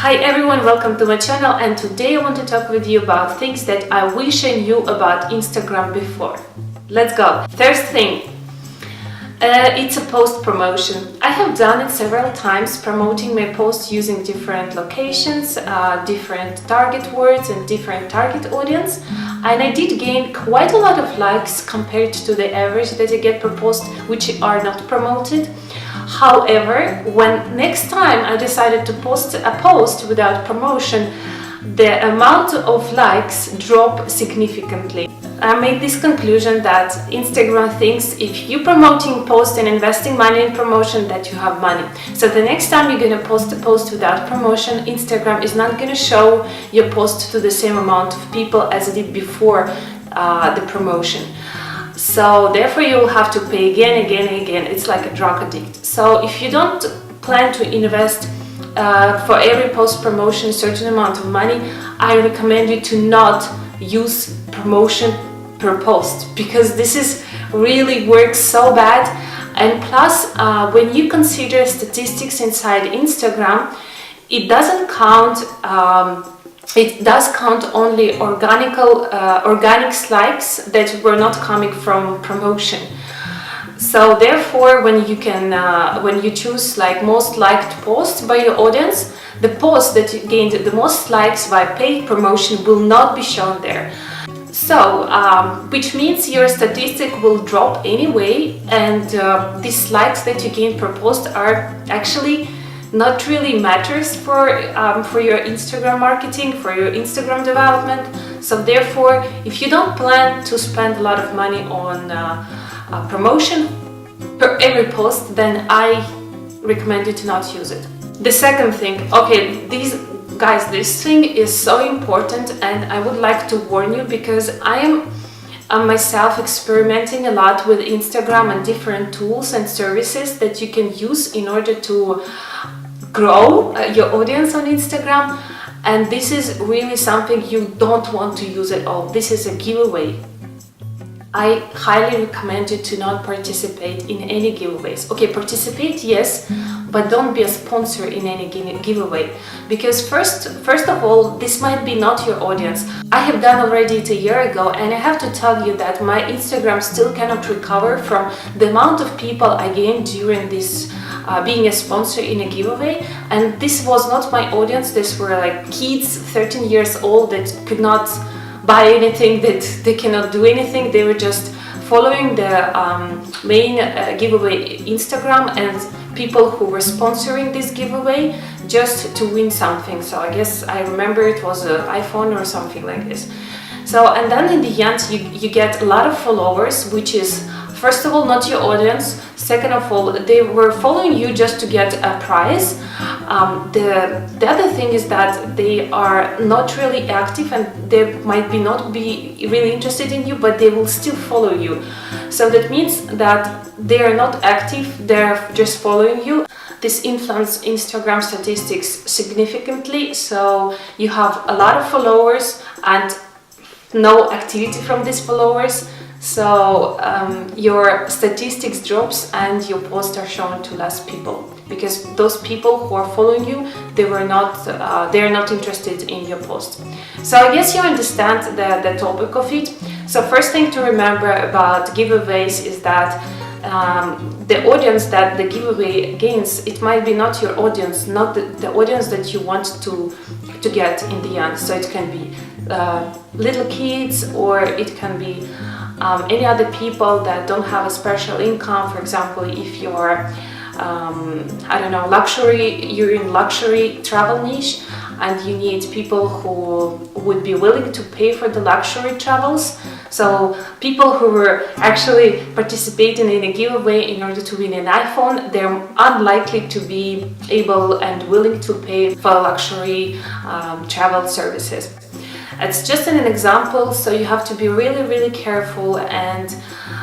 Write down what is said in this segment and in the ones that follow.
Hi everyone, welcome to my channel, and today I want to talk with you about things that I wish I knew about Instagram before. Let's go! First thing, it's a post promotion. I have done it several times, promoting my posts using different locations, different target words and different target audience, and I did gain quite a lot of likes compared to the average that I get per post which are not promoted. However, when next time I decided to post a post without promotion, the amount of likes dropped significantly. I made this conclusion that Instagram thinks if you're promoting post and investing money in promotion that you have money. So the next time you're going to post a post without promotion, Instagram is not going to show your post to the same amount of people as it did before the promotion. So therefore you will have to pay again. It's like a drug addict. So if you don't plan to invest for every post promotion a certain amount of money, I recommend you to not use promotion per post, because this is really works so bad. And plus when you consider statistics inside Instagram, it doesn't count it does count only organic likes that were not coming from promotion. So therefore, when you choose like most liked posts by your audience, the post that gained the most likes by paid promotion will not be shown there. So which means your statistic will drop anyway, and these likes that you gain per post are actually not really matters for your Instagram marketing, for your Instagram development. So therefore, if you don't plan to spend a lot of money on promotion per every post, then I recommend you to not use it. The second thing, okay, this thing is so important, and I would like to warn you, because I am myself experimenting a lot with Instagram and different tools and services that you can use in order to grow your audience on Instagram, and this is really something you don't want to use at all. This is a giveaway. I highly recommend you to not participate in any giveaways. Okay, participate, yes, but don't be a sponsor in any giveaway, because first of all, this might be not your audience. I have done already it a year ago, and I have to tell you that my Instagram still cannot recover from the amount of people I gained during this being a sponsor in a giveaway. And this was not my audience. These were like kids 13 years old that could not buy anything, that they cannot do anything. They were just following the main giveaway Instagram and people who were sponsoring this giveaway just to win something. So I guess I remember it was an iPhone or something like this. So, and then in the end you get a lot of followers, which is first of all not your audience. Second of all, they were following you just to get a prize. The other thing is that they are not really active, and they might not be really interested in you, but they will still follow you. So that means that they are not active, they're just following you. This influences Instagram statistics significantly. So you have a lot of followers and no activity from these followers. So your statistics drops and your posts are shown to less people, because those people who are following you, they are not interested in your post. So I guess you understand the topic of it. So first thing to remember about giveaways is that the audience that the giveaway gains, it might be not your audience, not the audience that you want to get in the end. So it can be little kids, or it can be any other people that don't have a special income. For example, if you're I don't know, you're in luxury travel niche and you need people who would be willing to pay for the luxury travels. So people who were actually participating in a giveaway in order to win an iPhone, they're unlikely to be able and willing to pay for luxury travel services. It's just an example, so you have to be really careful. And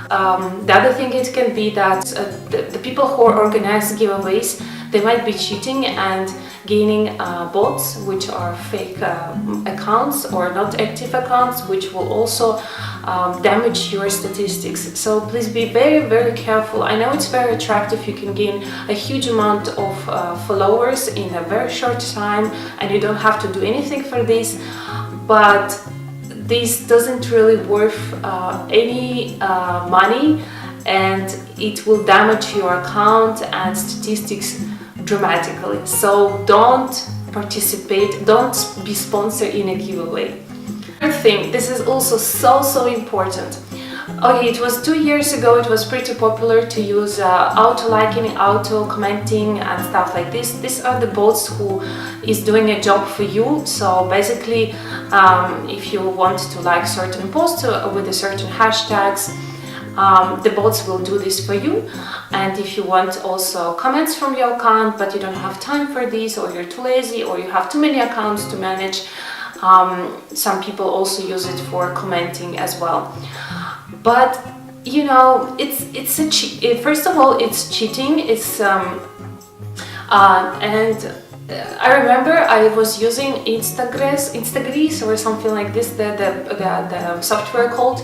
the other thing it can be that the people who organize giveaways, they might be cheating and gaining bots, which are fake accounts or not active accounts, which will also damage your statistics. So please be very, very careful. I know it's very attractive, you can gain a huge amount of followers in a very short time, and you don't have to do anything for this, but this doesn't really worth any money, and it will damage your account and statistics dramatically. So don't participate, don't be sponsored in a giveaway. Third thing, this is also so important. Okay, it was 2 years ago, it was pretty popular to use auto-liking, auto-commenting and stuff like this. These are the bots who is doing a job for you. So basically, if you want to like certain posts with a certain hashtags, the bots will do this for you. And if you want also comments from your account, but you don't have time for this, or you're too lazy, or you have too many accounts to manage, some people also use it for commenting as well. But you know, it's a first of all, it's cheating. It's and I remember I was using Instagrees or something like this, the software called,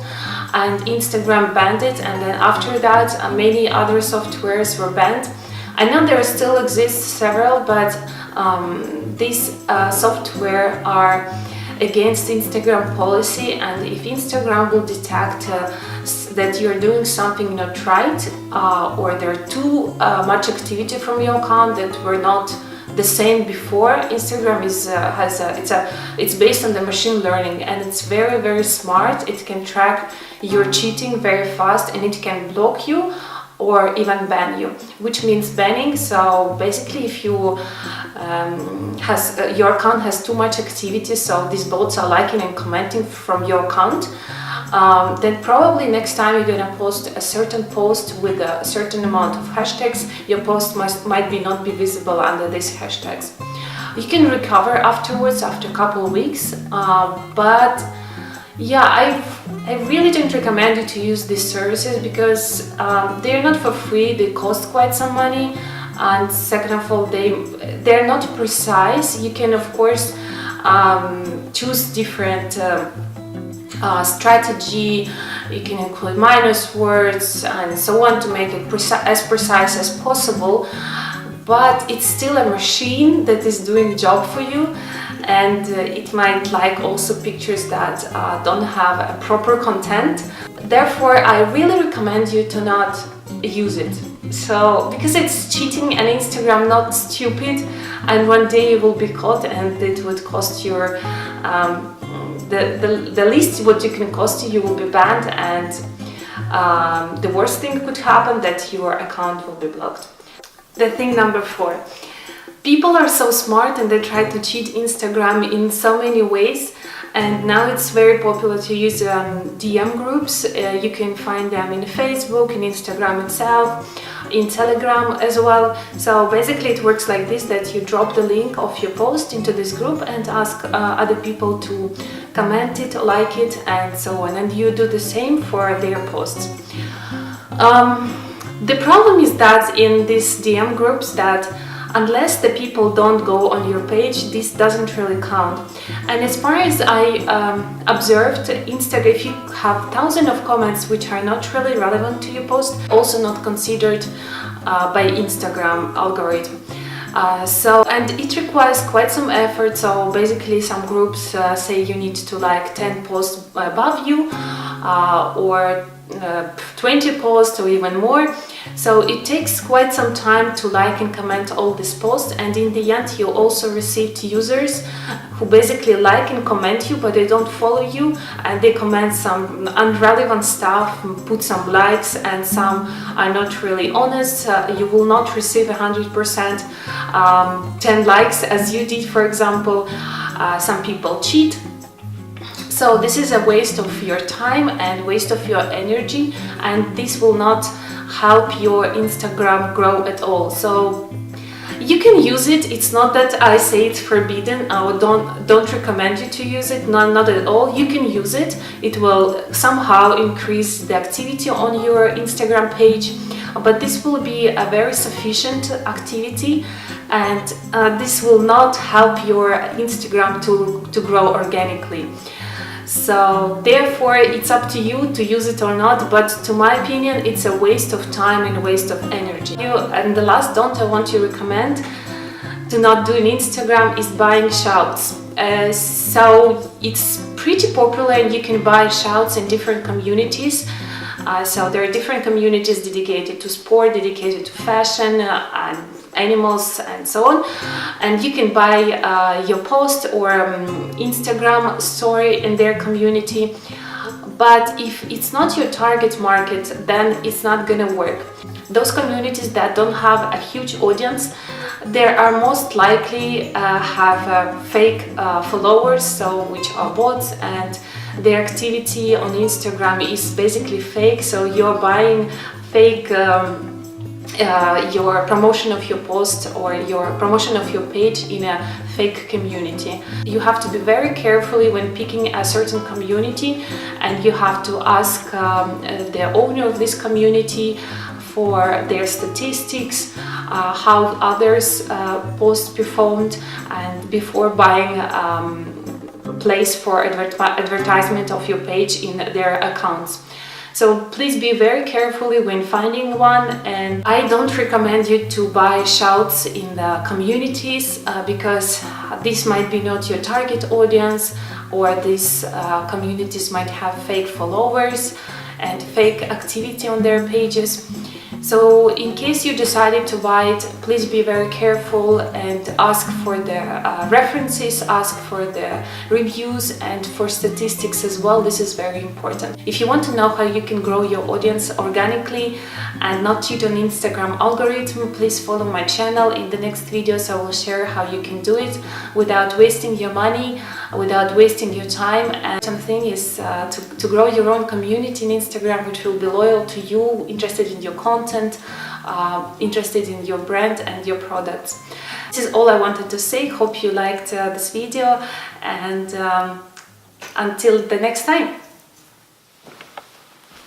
and Instagram banned it, and then after that many other softwares were banned. I know there still exists several, but these software are against Instagram policy, and if Instagram will detect that you're doing something not right, or there are too much activity from your account that were not the same before. Instagram is it's based on the machine learning, and it's very, very smart. It can track your cheating very fast, and it can block you or even ban you, which means banning. So basically, if you your account has too much activity, so these bots are liking and commenting from your account, then probably next time you're gonna post a certain post with a certain amount of hashtags, your post might not be visible under these hashtags. You can recover afterwards, after a couple of weeks, but yeah, I really don't recommend you to use these services, because they're not for free, they cost quite some money, and second of all, they're not precise. You can of course choose different strategy. You can include minus words and so on to make it as precise as possible, but it's still a machine that is doing job for you, and it might like also pictures that don't have a proper content. Therefore, I really recommend you to not use it. So, because it's cheating, and Instagram not stupid, and one day you will be caught, and it would cost your the least what you can cost you will be banned, and the worst thing could happen, that your account will be blocked. The thing number 4. People are so smart, and they try to cheat Instagram in so many ways, and now it's very popular to use DM groups. You can find them in Facebook, in Instagram itself, in Telegram as well. So basically it works like this, that you drop the link of your post into this group and ask other people to comment it, like it, and so on, and you do the same for their posts. The problem is that in these DM groups, that unless the people don't go on your page, this doesn't really count. And as far as I observed, Instagram, if you have thousands of comments which are not really relevant to your post, also not considered by Instagram algorithm. And it requires quite some effort. So basically some groups say you need to like 10 posts above you, or 20 posts or even more. So it takes quite some time to like and comment all these posts, and in the end you also received users who basically like and comment you, but they don't follow you, and they comment some irrelevant stuff, put some likes, and some are not really honest. You will not receive 100% 10 likes as you did, for example. Some people cheat. So this is a waste of your time and waste of your energy, and this will not help your Instagram grow at all. So you can use it. It's not that I say it's forbidden. I don't recommend you to use it. Not at all. You can use it. It will somehow increase the activity on your Instagram page, but this will be a very sufficient activity, and this will not help your Instagram to grow organically. So therefore it's up to you to use it or not, but to my opinion it's a waste of time and a waste of energy. And the last don't I want to recommend to not do in Instagram is buying shouts. So it's pretty popular and you can buy shouts in different communities. So there are different communities dedicated to sport, dedicated to fashion, and animals and so on, and you can buy your post or Instagram story in their community. But if it's not your target market, then it's not gonna work. Those communities that don't have a huge audience, they are most likely have fake followers, so which are bots, and their activity on Instagram is basically fake, so you're buying fake your promotion of your post or your promotion of your page in a fake community. You have to be very carefully when picking a certain community, and you have to ask the owner of this community for their statistics, how others posts performed, and before buying place for advertisement of your page in their accounts. So please be very carefully when finding one, and I don't recommend you to buy shouts in the communities because this might be not your target audience, or these communities might have fake followers and fake activity on their pages. So in case you decided to buy it, please be very careful and ask for the references, ask for the reviews and for statistics as well. This is very important. If you want to know how you can grow your audience organically and not cheat on Instagram algorithm, please follow my channel. In the next videos I will share how you can do it without wasting your money, without wasting your time. And something is to grow your own community in Instagram which will be loyal to you, interested in your content, interested in your brand and your products. This is all I wanted to say. Hope you liked this video, and until the next time.